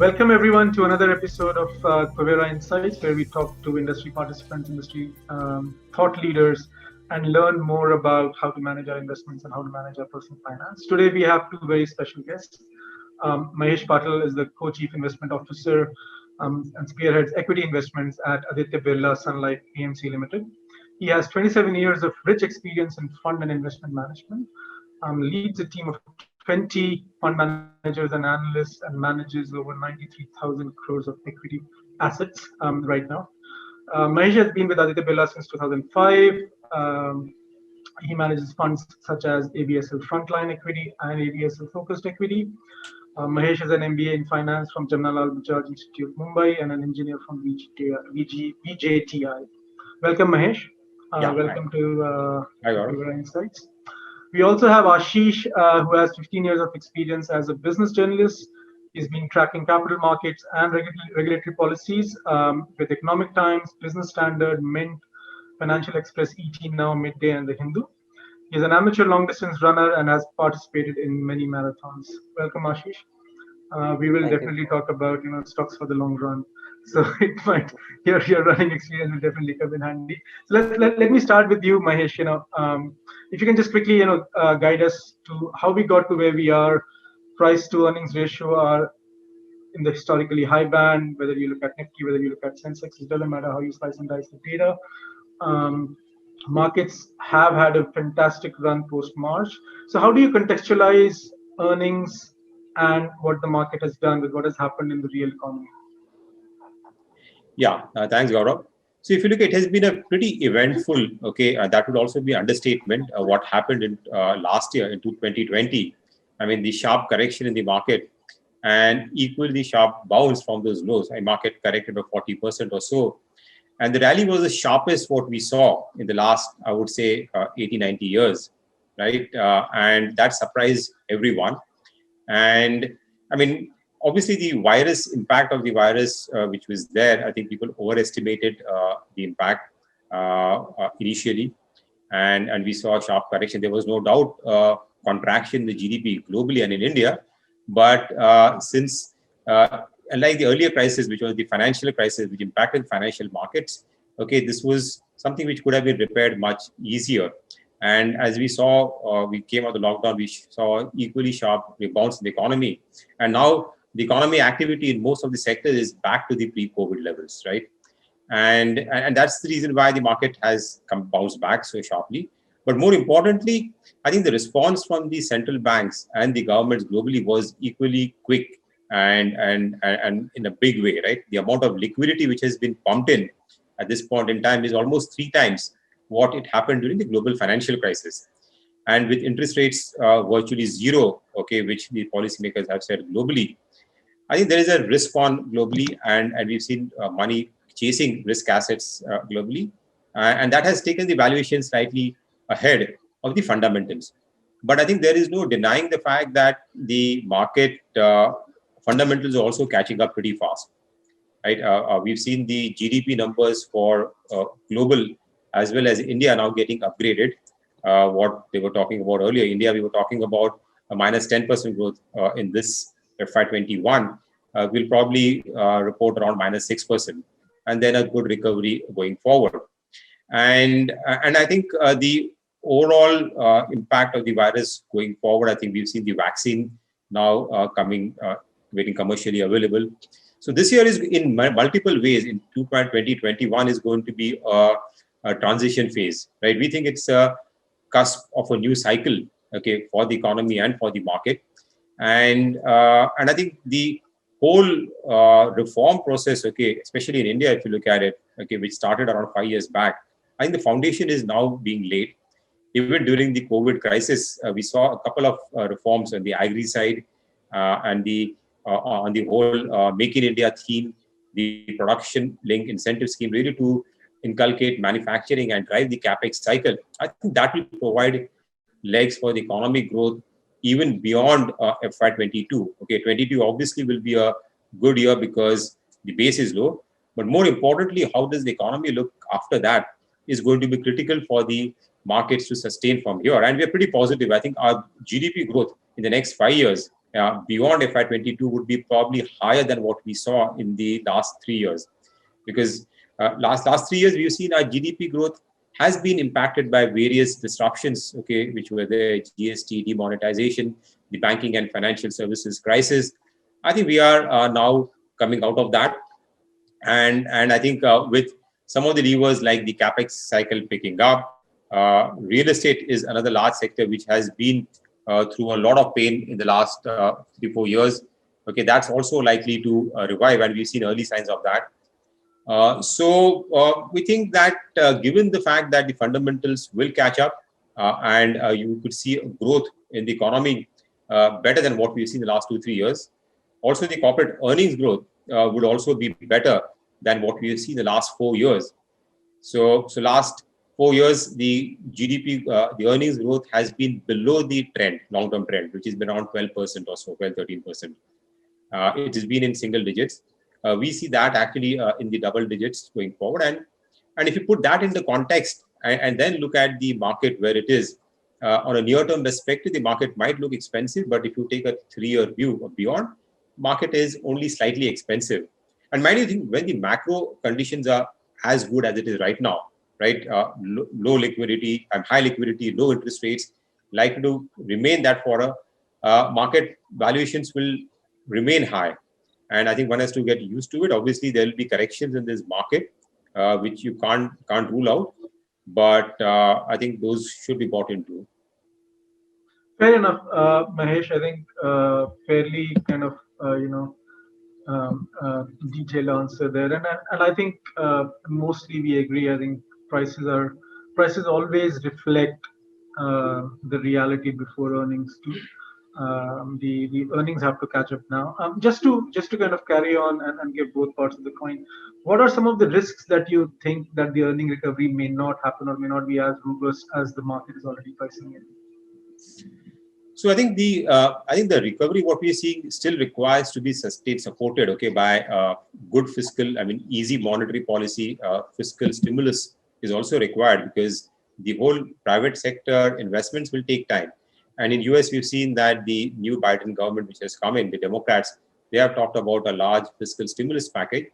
Welcome everyone to another episode of Quivera Insights, where we talk to industry participants, industry thought leaders, and learn more about how to manage our investments and how to manage our personal finance. Today we have two very special guests. Mahesh Patil is the co-chief investment officer and spearheads equity investments at Aditya Birla Sun Life AMC Limited. He has 27 years of rich experience in fund and investment management, leads a team of 20 fund managers and analysts, and manages over 93,000 crores of equity assets right now. Mahesh has been with Aditya Birla since 2005. He manages funds such as ABSL Frontline Equity and ABSL Focused Equity. Mahesh has an MBA in finance from Jamnalal Bajaj Institute, Mumbai, and an engineer from VJTI. Welcome, Mahesh. Yeah, hi. Welcome to Hi, Gaurav. Quivera Insights. We also have Ashish, who has 15 years of experience as a business journalist. He's been tracking capital markets and regulatory policies with Economic Times, Business Standard, Mint, Financial Express, ET Now, Midday, and The Hindu. He's an amateur long distance runner and has participated in many marathons. Welcome, Ashish. We will Thank you. definitely talk about stocks for the long run. So it might your running experience will definitely come in handy. So let me start with you, Mahesh. If you can just quickly guide us to how we got to where we are. Price to earnings ratio are in the historically high band. Whether you look at Nifty, whether you look at Sensex, it doesn't matter how you slice and dice the data. Um, Markets have had a fantastic run post March. So how do you contextualize earnings and what the market has done with what has happened in the real economy? Yeah, thanks, Gaurav. So if you look, it has been a pretty eventful, that would also be understatement, what happened in last year, into 2020. I mean, the sharp correction in the market and equally sharp bounce from those lows. A market corrected by 40% or so. And the rally was the sharpest what we saw in the last, I would say, 80, 90 years, right? And that surprised everyone. And I mean, obviously, the virus impact of the virus, which was there, I think people overestimated the impact initially, and we saw a sharp correction. There was no doubt contraction in the GDP globally and in India, but since unlike the earlier crisis, which was the financial crisis, which impacted financial markets, this was something which could have been repaired much easier. And as we saw, we came out of the lockdown, we saw equally sharp rebounds in the economy. And now the economy activity in most of the sectors is back to the pre-COVID levels, right? And that's the reason why the market has bounced back so sharply. But more importantly, I think the response from the central banks and the governments globally was equally quick and in a big way, right? The amount of liquidity which has been pumped in at this point in time is almost 3 times what it happened during the global financial crisis. And with interest rates virtually zero, which the policymakers have said globally, I think there is a risk on globally, and we've seen money chasing risk assets globally. And that has taken the valuation slightly ahead of the fundamentals. But I think there is no denying the fact that the market fundamentals are also catching up pretty fast. Right? We've seen the GDP numbers for global as well as India now getting upgraded. What they were talking about earlier, India, we were talking about a minus 10% growth in this FY21. We'll probably report around minus 6%, and then a good recovery going forward. And I think the overall impact of the virus going forward, I think we've seen the vaccine now getting commercially available. So this year is in multiple ways. In 2021 is going to be a transition phase, right? We think it's a cusp of a new cycle, for the economy and for the market. And I think the whole reform process, especially in India, if you look at it, which started around 5 years back, I think the foundation is now being laid. Even during the COVID crisis, we saw a couple of reforms on the agri side and on the whole Make in India theme, the production link incentive scheme, really to inculcate manufacturing and drive the capex cycle. I think that will provide legs for the economic growth even beyond FY22. 22 obviously will be a good year because the base is low. But more importantly, how does the economy look after that is going to be critical for the markets to sustain from here. And we're pretty positive. I think our GDP growth in the next 5 years beyond FY22 would be probably higher than what we saw in the last 3 years. Because last 3 years, we've seen our GDP growth has been impacted by various disruptions, okay, which were there, GST, demonetization, the banking and financial services crisis. I think we are now coming out of that. And I think with some of the levers like the capex cycle picking up, real estate is another large sector which has been through a lot of pain in the last 3-4 years. Okay, that's also likely to revive, and we've seen early signs of that. So we think that given the fact that the fundamentals will catch up and you could see growth in the economy better than what we've seen in the last 2-3 years. Also, the corporate earnings growth would also be better than what we have seen the last 4 years. So last 4 years, the GDP, the earnings growth has been below the trend, long-term trend, which has been around 12% or so, 12-13%. It has been in single digits. We see that actually in the double digits going forward. And if you put that in the context and then look at the market where it is, on a near-term perspective, the market might look expensive, but if you take a 3-year view or beyond, market is only slightly expensive. And mind you, think when the macro conditions are as good as it is right now, right? Low liquidity and high liquidity, low interest rates, likely to remain that for a market valuations will remain high. And I think one has to get used to it. Obviously, there will be corrections in this market, which you can't rule out. But I think those should be bought into. Fair enough, Mahesh. I think fairly kind of detailed answer there, and I think mostly we agree. I think prices always reflect the reality before earnings too. The earnings have to catch up now. Just to kind of carry on and give both parts of the coin, what are some of the risks that you think that the earning recovery may not happen or may not be as robust as the market is already pricing in? So I think the recovery what we are seeing still requires to be sustained, supported, okay, by good fiscal, easy monetary policy. Fiscal stimulus is also required because the whole private sector investments will take time. And in US, we've seen that the new Biden government, which has come in, the Democrats, they have talked about a large fiscal stimulus package,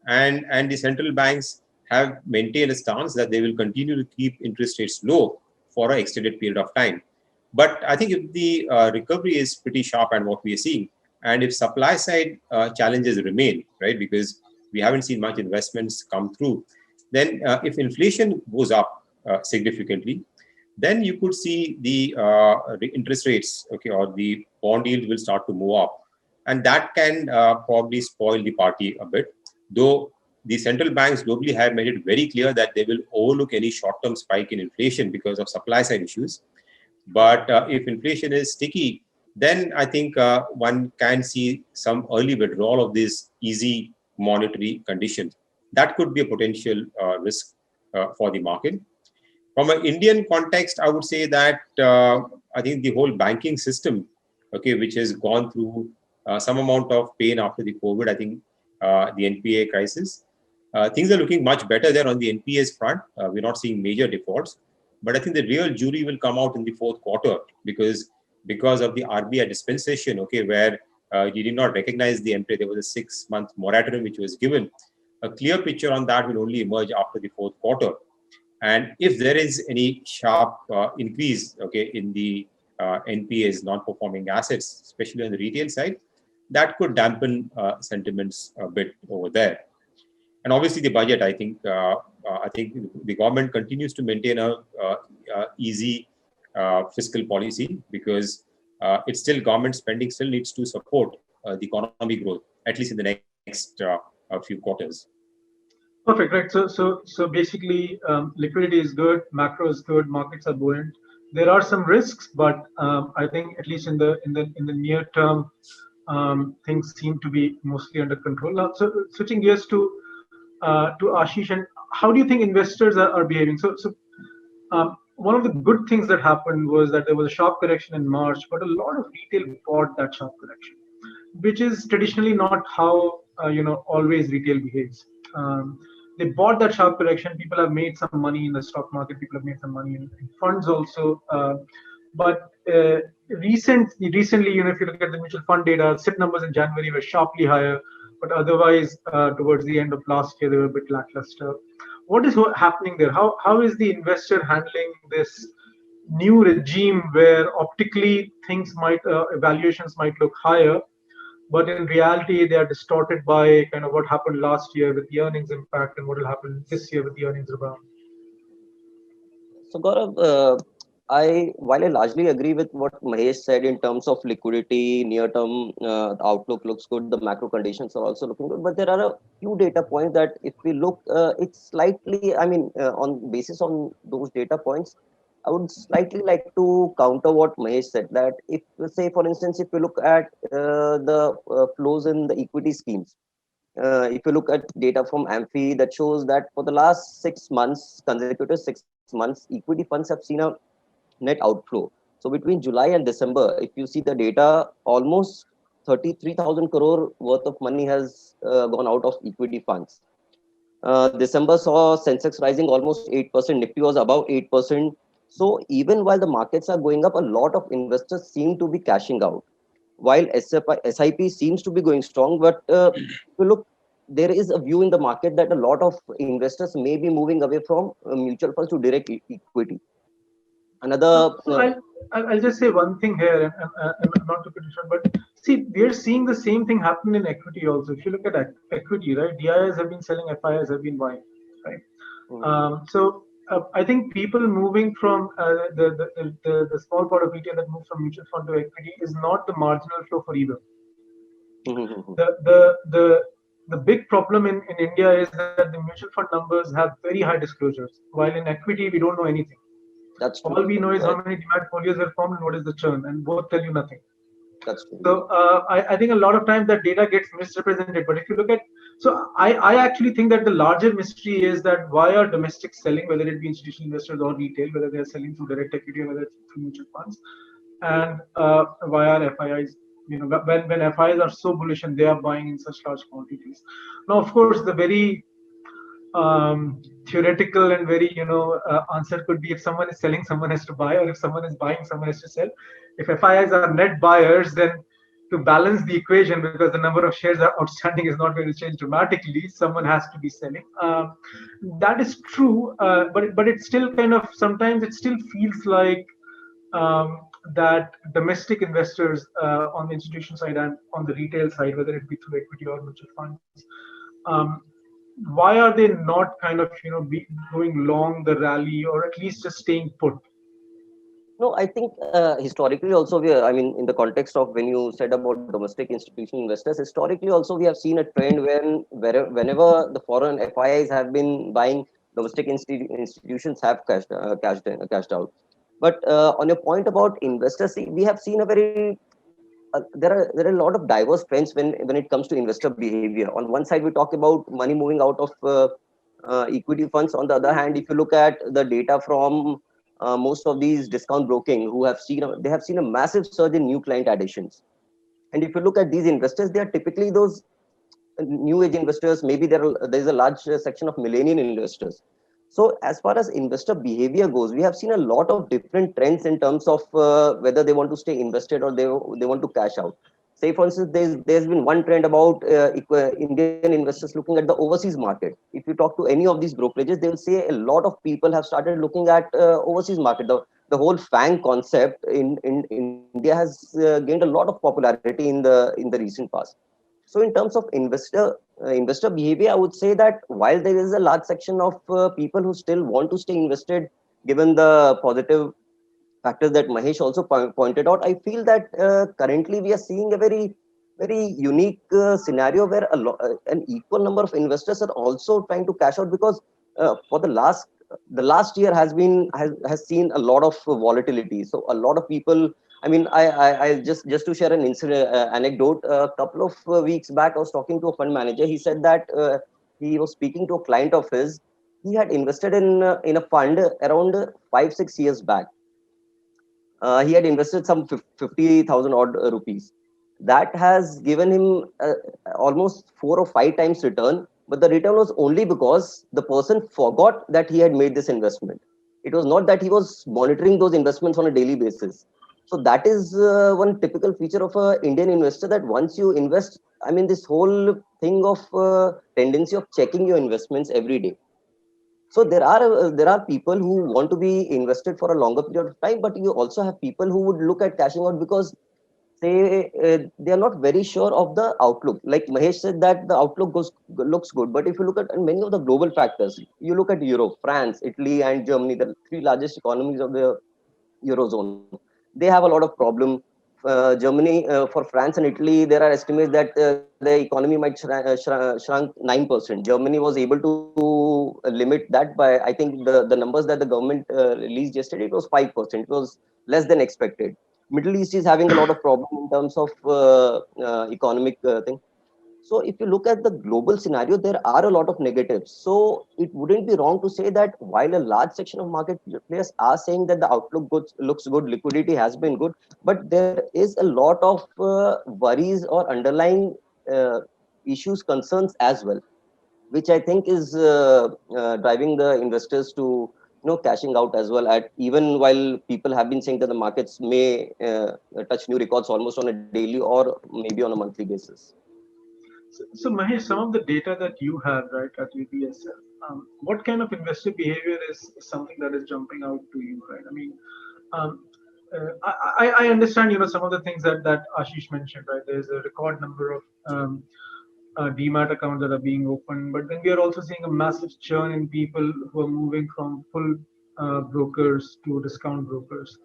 and the central banks have maintained a stance that they will continue to keep interest rates low for an extended period of time. But I think if the recovery is pretty sharp and what we are seeing, and if supply side challenges remain, right, because we haven't seen much investments come through, then if inflation goes up significantly, then you could see the interest rates, okay, or the bond yield will start to move up. And that can probably spoil the party a bit, though the central banks globally have made it very clear that they will overlook any short-term spike in inflation because of supply side issues. But if inflation is sticky, then I think one can see some early withdrawal of these easy monetary conditions. That could be a potential risk for the market. From an Indian context, I would say that I think the whole banking system, okay, which has gone through some amount of pain after the COVID, I think the NPA crisis, things are looking much better there on the NPAs front. We're not seeing major defaults. But I think the real jury will come out in the fourth quarter because of the RBI dispensation, okay, where you did not recognize the NPA. There was a 6-month moratorium which was given. A clear picture on that will only emerge after the fourth quarter. And if there is any sharp increase, okay, in the NPAs, non-performing assets, especially on the retail side, that could dampen sentiments a bit over there. And obviously the budget, I think the government continues to maintain a easy fiscal policy because it's still government spending still needs to support the economy growth, at least in the next few quarters. Perfect, right. So basically, liquidity is good, macro is good, markets are buoyant. There are some risks, but I think at least in the near term, things seem to be mostly under control. Now, so switching gears to Ashish, and how do you think investors are behaving? So one of the good things that happened was that there was a sharp correction in March, but a lot of retail bought that sharp correction, which is traditionally not how always retail behaves. They bought that sharp correction. People have made some money in the stock market. People have made some money in funds also. But recently, if you look at the mutual fund data, SIP numbers in January were sharply higher, but otherwise, towards the end of last year, they were a bit lackluster. What is happening there? How is the investor handling this new regime where optically things might evaluations might look higher, but in reality they are distorted by kind of what happened last year with the earnings impact and what will happen this year with the earnings rebound? So Gaurav, while I largely agree with what Mahesh said in terms of liquidity, near-term outlook looks good, the macro conditions are also looking good, but there are a few data points that if we look, it's slightly, on basis on those data points, I would slightly like to counter what Mahesh said, that if, say, for instance, if you look at the flows in the equity schemes, if you look at data from Amphi, that shows that for the last 6 months, consecutive 6 months, equity funds have seen a net outflow. So between July and December, if you see the data, almost 33,000 crore worth of money has gone out of equity funds. December saw Sensex rising almost 8%, Nifty was above 8%. So even while the markets are going up, a lot of investors seem to be cashing out. While SIP seems to be going strong, but if you look, there is a view in the market that a lot of investors may be moving away from mutual funds to direct equity. Another I'll just say one thing here, and not to finish on, but see, we're seeing the same thing happen in equity also. If you look at equity, right, DIs have been selling, FIs have been buying, right? So I think people moving from the small part of retail that moves from mutual fund to equity is not the marginal flow for either. The big problem in India is that the mutual fund numbers have very high disclosures, while in equity we don't know anything. That's true. All we know is how many demat folios are formed and what is the churn, and both tell you nothing. That's true. So I think a lot of times that data gets misrepresented. But if you look at, so I actually think that the larger mystery is that why are domestics selling, whether it be institutional investors or retail, whether they are selling through direct equity or whether it's through mutual funds, and why are FIIs, when FIIs are so bullish and they are buying in such large quantities. Now, of course, the very theoretical and very answer could be if someone is selling, someone has to buy, or if someone is buying, someone has to sell. If FIIs are net buyers, then to balance the equation, because the number of shares are outstanding is not going to change dramatically, someone has to be selling. That is true, but it still kind of, sometimes it still feels like that domestic investors on the institution side and on the retail side, whether it be through equity or mutual funds, why are they not kind of going long the rally, or at least just staying put? No, I think historically also in the context of when you said about domestic institutional investors, historically also we have seen a trend whenever the foreign FIIs have been buying, domestic institutions have cashed out. But on your point about investors, we have seen a very there are a lot of diverse trends when it comes to investor behavior. On one side, we talk about money moving out of equity funds. On the other hand, if you look at the data from most of these discount broking, they have seen a massive surge in new client additions. And if you look at these investors, they are typically those new age investors. Maybe there's a large section of millennial investors. So as far as investor behavior goes, we have seen a lot of different trends in terms of whether they want to stay invested or they want to cash out. Say, for instance, there's been one trend about Indian investors looking at the overseas market. If you talk to any of these brokerages, they will say a lot of people have started looking at overseas market. The whole FANG concept in India has gained a lot of popularity in the recent past. So in terms of investor behavior, I would say that while there is a large section of people who still want to stay invested, given the positive factors that Mahesh also pointed out, I feel that currently we are seeing a very, very unique scenario where an equal number of investors are also trying to cash out, because for the last year has seen a lot of volatility. So a lot of people. I mean, I just to share an anecdote. A couple of weeks back, I was talking to a fund manager. He said that he was speaking to a client of his. He had invested in a fund around 5-6 years back. He had invested some 50,000 odd rupees. That has given him almost 4 or 5 times return. But the return was only because the person forgot that he had made this investment. It was not that he was monitoring those investments on a daily basis. So that is one typical feature of a Indian investor, that once you invest, I mean, this whole thing of tendency of checking your investments every day. So there are people who want to be invested for a longer period of time, but you also have people who would look at cashing out because they are not very sure of the outlook. Like Mahesh said, that the outlook looks good, but if you look at many of the global factors, you look at Europe, France, Italy, and Germany, the three largest economies of the eurozone, they have a lot of problem. Germany, for France and Italy, there are estimates that the economy might shrunk 9%. Germany was able to limit that by, I think, the numbers that the government released yesterday, it was 5%. It was less than expected. Middle East is having a lot of problem in terms of economic thing. So if you look at the global scenario, there are a lot of negatives. So it wouldn't be wrong to say that while a large section of market players are saying that the outlook looks good, liquidity has been good, but there is a lot of worries or underlying uh, issues, concerns as well, which I think is driving the investors to cashing out as well. At even while people have been saying that the markets may touch new records almost on a daily or maybe on a monthly basis. So Mahesh, some of the data that you have, right, at UBSL, what kind of investor behavior is something that is jumping out to you, right? I mean, um, I understand, some of the things that Ashish mentioned, right? There's a record number of demat accounts that are being opened, but then we are also seeing a massive churn in people who are moving from full brokers to discount brokers.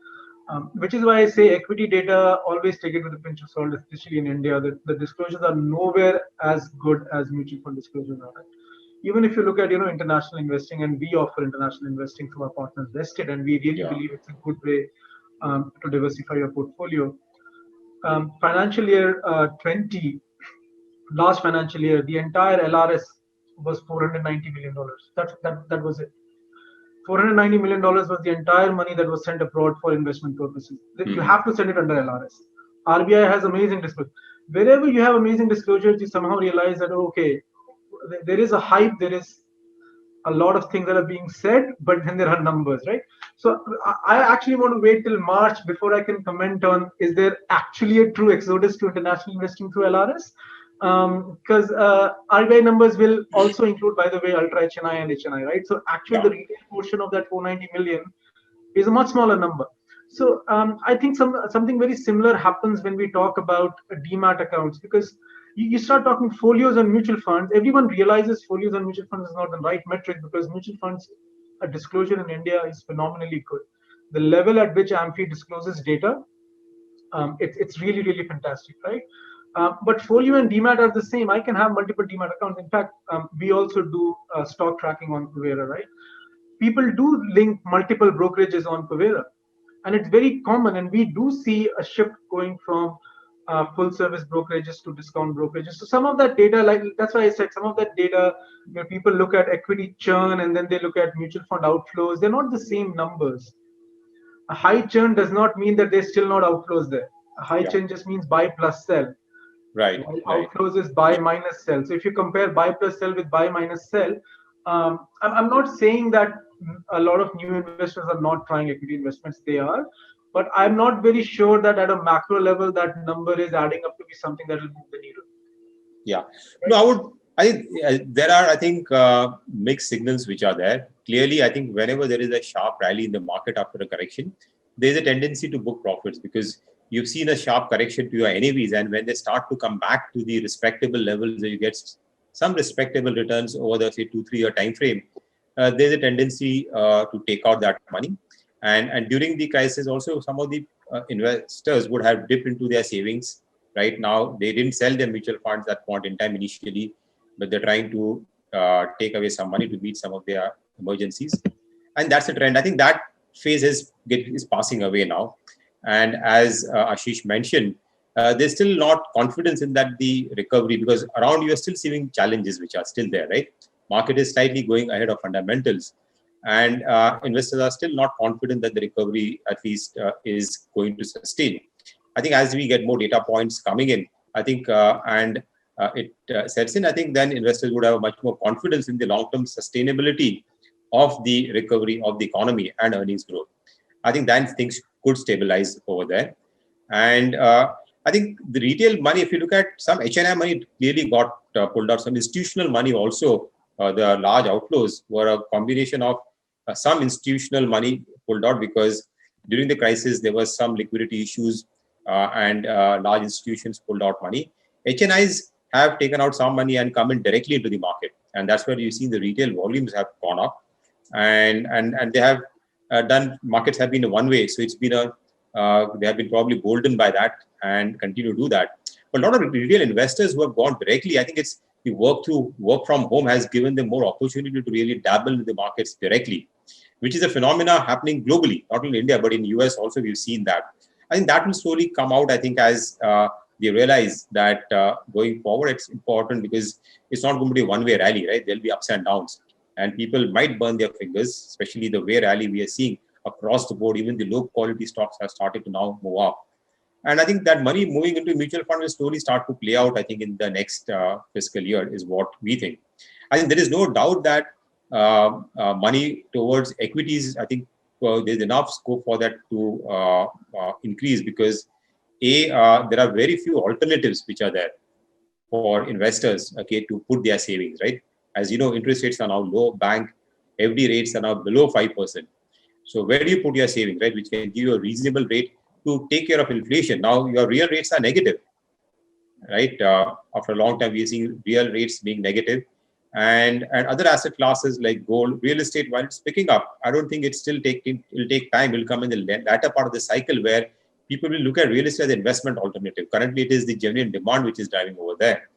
Which is why I say equity data, always take it with a pinch of salt, especially in India. The disclosures are nowhere as good as mutual fund disclosures are. Right? Even if you look at international investing, and we offer international investing through our partners Vested, and we really believe it's a good way to diversify your portfolio. Financial year 20, last financial year, the entire LRS was $490 million. That was it. $490 million was the entire money that was sent abroad for investment purposes. You have to send it under LRS. RBI has amazing disclosure. Wherever you have amazing disclosures, you somehow realize that, okay, there is a hype, there is a lot of things that are being said, but then there are numbers, right? So I actually want to wait till March before I can comment on, is there actually a true exodus to international investing through LRS? Because RBI numbers will also include, by the way, ultra HNI and HNI, right? So actually the retail portion of that 490 million is a much smaller number. So I think something very similar happens when we talk about demat accounts, because you start talking folios and mutual funds. Everyone realizes folios and mutual funds is not the right metric, because mutual funds disclosure in India is phenomenally good. The level at which AMFI discloses data, it's really, really fantastic, right? But folio and demat are the same. I can have multiple demat accounts. In fact, we also do stock tracking on Kuvera, right? People do link multiple brokerages on Kuvera, and it's very common. And we do see a shift going from full service brokerages to discount brokerages. So some of that data, like that's why I said, some of that data, people look at equity churn and then they look at mutual fund outflows. They're not the same numbers. A high churn does not mean that there's still not outflows there. A high churn just means buy plus sell. Right. Outflows is buy minus sell. So if you compare buy plus sell with buy minus sell, I'm not saying that a lot of new investors are not trying equity investments. They are, but I'm not very sure that at a macro level that number is adding up to be something that will move the needle. Yeah. No, I think there are, I think, mixed signals which are there. Clearly, I think whenever there is a sharp rally in the market after a correction, there's a tendency to book profits, because you've seen a sharp correction to your NAVs, and when they start to come back to the respectable levels, you get some respectable returns over the, say, 2-3 year time frame. There's a tendency to take out that money. And during the crisis, also, some of the investors would have dipped into their savings. Right now, they didn't sell their mutual funds at that point in time initially, but they're trying to take away some money to meet some of their emergencies. And that's the trend. I think that phase is passing away now. And as Ashish mentioned, there's still not confidence in that the recovery, because around you are still seeing challenges which are still there, right? Market is slightly going ahead of fundamentals, and investors are still not confident that the recovery at least is going to sustain. I think as we get more data points coming in, I think it sets in, I think then investors would have much more confidence in the long-term sustainability of the recovery of the economy and earnings growth. I think then things could stabilize over there. And I think the retail money, if you look at some HNI money, clearly got pulled out. Some institutional money also, the large outflows were a combination of some institutional money pulled out because during the crisis, there was some liquidity issues and large institutions pulled out money. HNIs have taken out some money and come in directly into the market. And that's where you see the retail volumes have gone up. And they have done, markets have been a one way. So it's been they have been probably golden by that and continue to do that. But a lot of retail investors who have gone directly, I think it's the work from home has given them more opportunity to really dabble in the markets directly, which is a phenomena happening globally, not only in India, but in the US also we've seen that. I think that will slowly come out, I think, as they realize that going forward, it's important because it's not going to be a one-way rally, right? There'll be ups and downs. And people might burn their fingers, especially the way rally we are seeing across the board. Even the low quality stocks have started to now move up. And I think that money moving into mutual fund will slowly start to play out, I think, in the next fiscal year is what we think. I think there is no doubt that money towards equities, I think there's enough scope for that to increase because there are very few alternatives which are there for investors, okay, to put their savings, right? As you know, interest rates are now low, bank FD rates are now below 5%. So where do you put your savings, right? Which can give you a reasonable rate to take care of inflation. Now your real rates are negative, right? After a long time, we are seeing real rates being negative. And other asset classes like gold, real estate, while it's picking up, I don't think it'll take time. It'll come in the latter part of the cycle where people will look at real estate as an investment alternative. Currently, it is the genuine demand which is driving over there.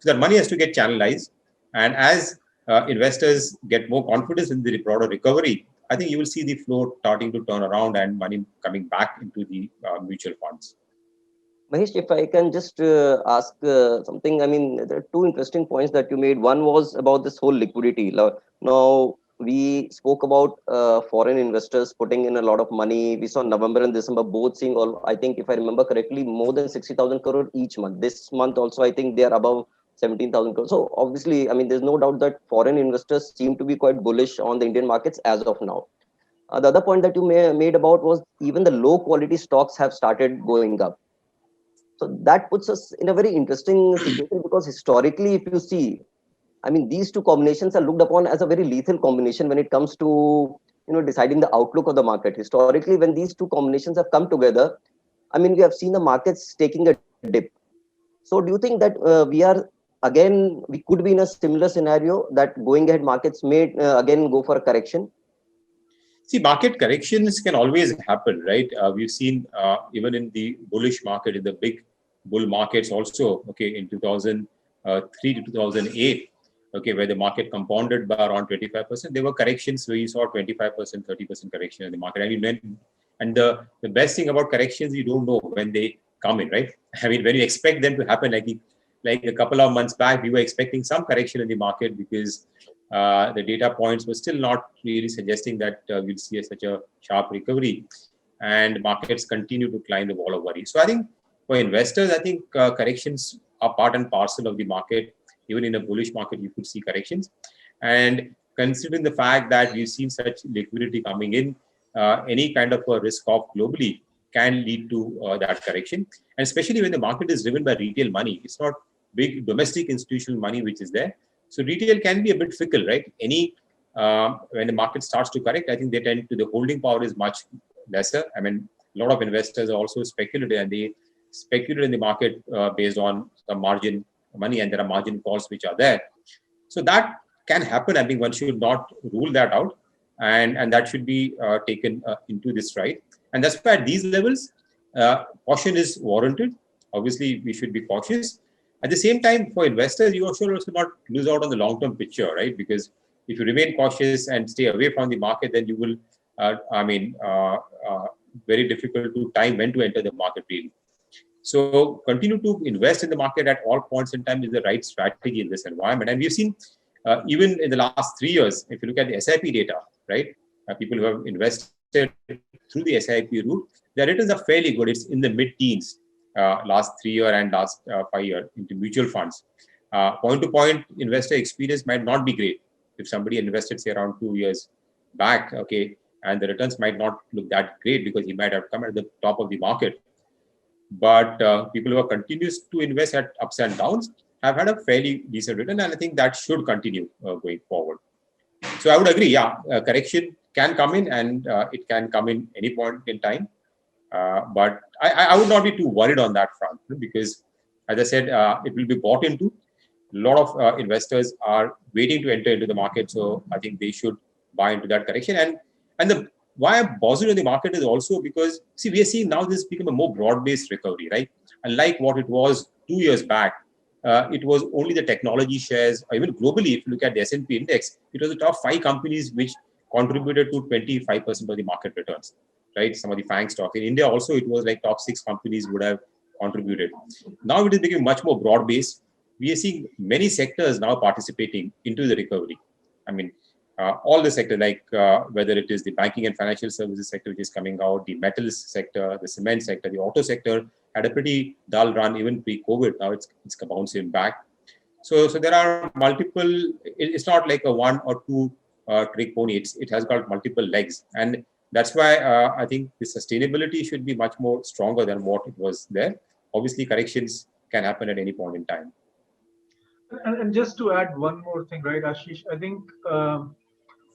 So that money has to get channelized. And as investors get more confidence in the broader recovery, I think you will see the flow starting to turn around and money coming back into the mutual funds. Mahesh, if I can just ask something, I mean, there are two interesting points that you made. One was about this whole liquidity. Now, we spoke about foreign investors putting in a lot of money. We saw November and December both seeing all, I think, if I remember correctly, more than 60,000 crore each month. This month also, I think they are above 17,000 crore. So obviously, I mean, there's no doubt that foreign investors seem to be quite bullish on the Indian markets as of now. The other point that you made about was even the low quality stocks have started going up. So that puts us in a very interesting situation because historically, if you see, I mean, these two combinations are looked upon as a very lethal combination when it comes to, deciding the outlook of the market. Historically, when these two combinations have come together, I mean, we have seen the markets taking a dip. So do you think that we could be in a similar scenario that going ahead markets may again go for a correction? See, market corrections can always happen, right? We've seen even in the bullish market, in the big bull markets also, okay, in 2003 to 2008, okay, where the market compounded by around 25%, there were corrections where you saw 25%, 30% correction in the market. And the best thing about corrections, you don't know when they come in, right? I mean, when you expect them to happen, like a couple of months back, we were expecting some correction in the market because the data points were still not really suggesting that we'll see such a sharp recovery, and markets continue to climb the wall of worry. So I think for investors, I think corrections are part and parcel of the market. Even in a bullish market, you could see corrections. And considering the fact that we've seen such liquidity coming in, any kind of a risk off globally can lead to that correction. And especially when the market is driven by retail money, it's not big domestic institutional money which is there. So retail can be a bit fickle, right? When the market starts to correct, I think the holding power is much lesser. I mean, a lot of investors are also speculative, and they speculate in the market based on the margin money, and there are margin calls which are there. So that can happen. I think one should not rule that out, and that should be taken into this stride. And that's why at these levels, caution is warranted. Obviously, we should be cautious. At the same time, for investors, you should also not lose out on the long-term picture, right? Because if you remain cautious and stay away from the market, then you will, very difficult to time when to enter the market really. So continue to invest in the market at all points in time is the right strategy in this environment. And we've seen even in the last 3 years, if you look at the SIP data, right? People who have invested through the SIP route, their returns are fairly good. It's in the mid-teens. Last 3 year and last 5 year into mutual funds. Point-to-point investor experience might not be great. If somebody invested, say, around 2 years back, okay, and the returns might not look that great because he might have come at the top of the market. But people who are continues to invest at ups and downs have had a fairly decent return, and I think that should continue going forward. So I would agree, correction can come in, and it can come in any point in time. But I would not be too worried on that front, because, as I said, it will be bought into. A lot of investors are waiting to enter into the market, so I think they should buy into that correction. And the why I'm positive in the market is also because, see, we are seeing now this become a more broad-based recovery, right? Unlike what it was 2 years back, it was only the technology shares, or even globally, if you look at the S&P index, it was the top 5 companies which contributed to 25% of the market returns, right? Some of the FANG stock. In India also, it was like top 6 companies would have contributed. Now it is becoming much more broad-based. We are seeing many sectors now participating into the recovery. I mean, all the sector, like whether it is the banking and financial services sector, which is coming out, the metals sector, the cement sector, the auto sector, had a pretty dull run even pre-COVID. Now it's bouncing back. So there are multiple. It's not like a one or two trick pony. It has got multiple legs, and that's why I think the sustainability should be much more stronger than what it was there. Obviously, corrections can happen at any point in time. And just to add one more thing, right, Ashish, I think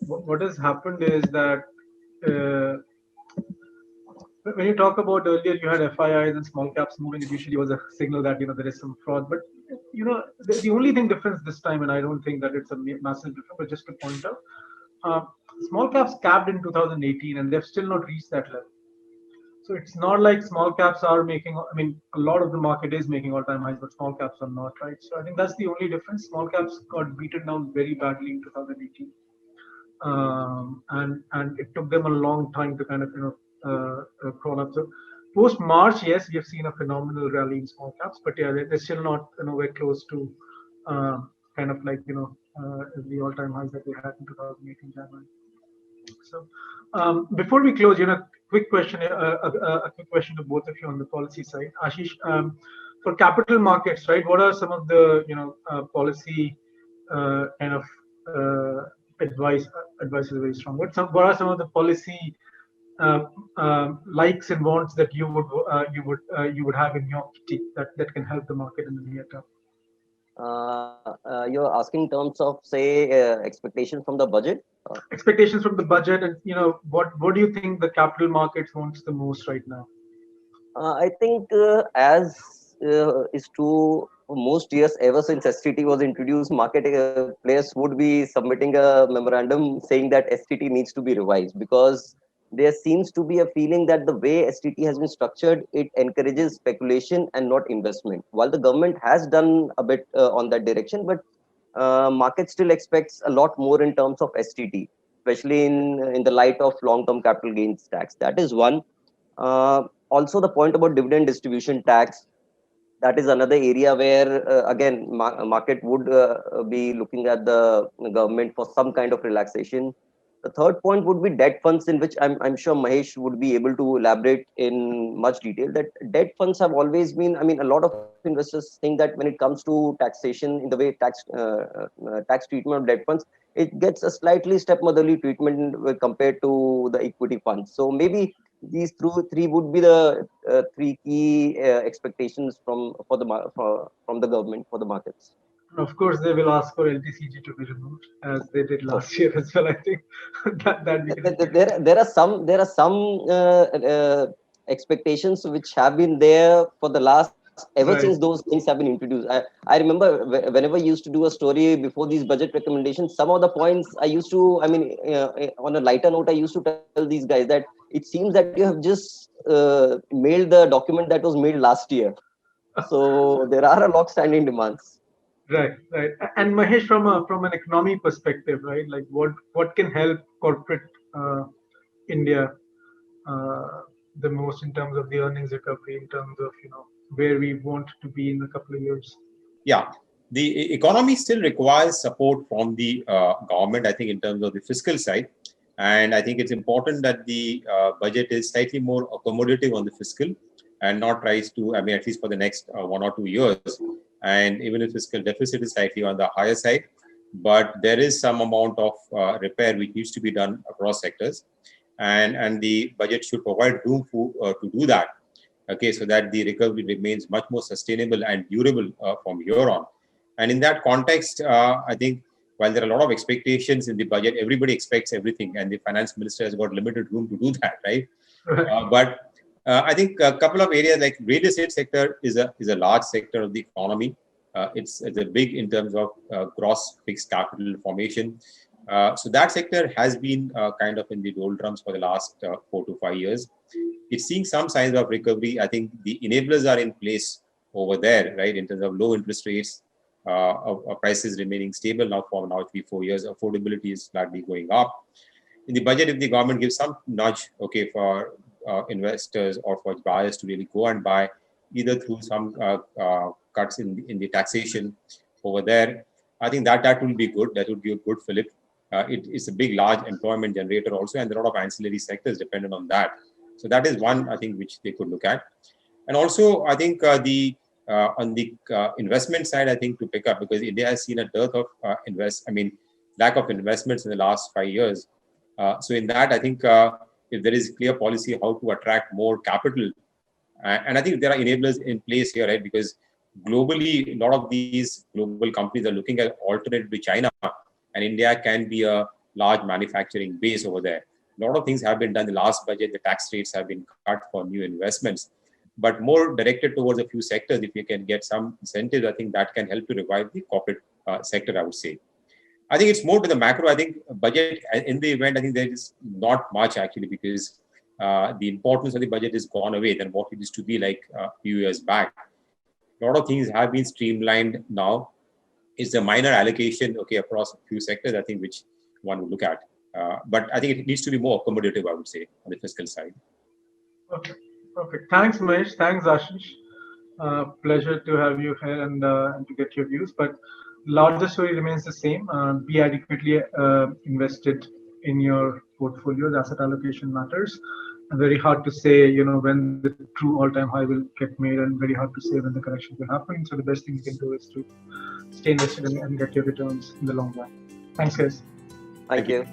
what has happened is that when you talk about earlier, you had FIIs and small caps moving, it usually was a signal that, there is some fraud. But, the only thing difference this time, and I don't think that it's a massive difference, but just to point out, small caps capped in 2018 and they've still not reached that level. So it's not like small caps are making, a lot of the market is making all-time highs, but small caps are not, right? So I think that's the only difference. Small caps got beaten down very badly in 2018. And it took them a long time to kind of, crawl up. So post-March, yes, we have seen a phenomenal rally in small caps, but yeah, they're still not nowhere close to kind of like, the all-time highs that they had in 2018 January. So before we close, quick question, a quick question to both of you on the policy side. Ashish, for capital markets, right? What are some of the policy kind of advice is very strong. What are some of the policy likes and wants that you would have in your kitty that can help the market in the near term? You're asking in terms of, say, expectations from the budget? Expectations from the budget, and what do you think the capital markets wants the most right now? I think as is true for most years, ever since STT was introduced, market players would be submitting a memorandum saying that STT needs to be revised, because there seems to be a feeling that the way STT has been structured, it encourages speculation and not investment. While the government has done a bit on that direction, but market still expects a lot more in terms of STT, especially in the light of long-term capital gains tax. That is one. Also, the point about dividend distribution tax, that is another area where, again, market would be looking at the government for some kind of relaxation. The third point would be debt funds, in which I'm sure Mahesh would be able to elaborate in much detail. That debt funds have always been, a lot of investors think that when it comes to taxation, in the way tax treatment of debt funds, it gets a slightly stepmotherly treatment compared to the equity funds. So maybe these three would be the three key expectations from the government for the markets. Of course, they will ask for LTCG to be removed, as they did last year as well. I think there are some expectations which have been there for the last ever since those things have been introduced. I remember whenever I used to do a story before these budget recommendations, some of the points I used to, on a lighter note, I used to tell these guys that it seems that you have just mailed the document that was mailed last year. So there are a lot of standing demands. Right. And Mahesh, from an economy perspective, right? Like what can help corporate India the most in terms of the earnings recovery, in terms of where we want to be in a couple of years? Yeah, the economy still requires support from the government, I think, in terms of the fiscal side. And I think it's important that the budget is slightly more accommodative on the fiscal and not tries to, at least for the next 1 or 2 years. And even if fiscal deficit is slightly on the higher side, but there is some amount of repair which needs to be done across sectors. and the budget should provide room to do that. Okay, so that the recovery remains much more sustainable and durable from here on. And in that context, I think while there are a lot of expectations in the budget, everybody expects everything, and the finance minister has got limited room to do that, right? But I think a couple of areas like real estate sector is a large sector of the economy. It's a big in terms of gross fixed capital formation. So that sector has been kind of in the doldrums for the last 4 to 5 years. It's seeing some signs of recovery. I think the enablers are in place over there, right? In terms of low interest rates, prices remaining stable now for 3-4 years. Affordability is slightly going up. In the budget, if the government gives some nudge, okay, for investors or for buyers to really go and buy, either through some cuts in the taxation over there, I think that will be good. That would be a good fillip. It is a big, large employment generator also, and there are a lot of ancillary sectors dependent on that. So that is one, I think, which they could look at. And also, I think on the investment side, I think to pick up, because India has seen a dearth of lack of investments in the last 5 years. So in that, I think if there is clear policy how to attract more capital, and I think there are enablers in place here, right? Because globally, a lot of these global companies are looking at alternative to China, and India can be a large manufacturing base over there. A lot of things have been done in the last budget. The tax rates have been cut for new investments, but more directed towards a few sectors. If you can get some incentives, I think that can help to revive the corporate sector, I would say. I think it's more to the macro. I think budget in the event, I think there is not much actually, because the importance of the budget is gone away than what it used to be like a few years back. A lot of things have been streamlined now. It's a minor allocation, okay, across a few sectors, I think, which one would look at. But I think it needs to be more accommodative, I would say, on the fiscal side. Okay, perfect. Thanks, Mahesh. Thanks, Ashish. Pleasure to have you here and to get your views. But larger story remains the same. Be adequately invested in your portfolios. Asset allocation matters. And very hard to say, when the true all-time high will get made, and very hard to say when the correction will happen. So the best thing you can do is to stay invested and get your returns in the long run. Thanks, guys. Thank you.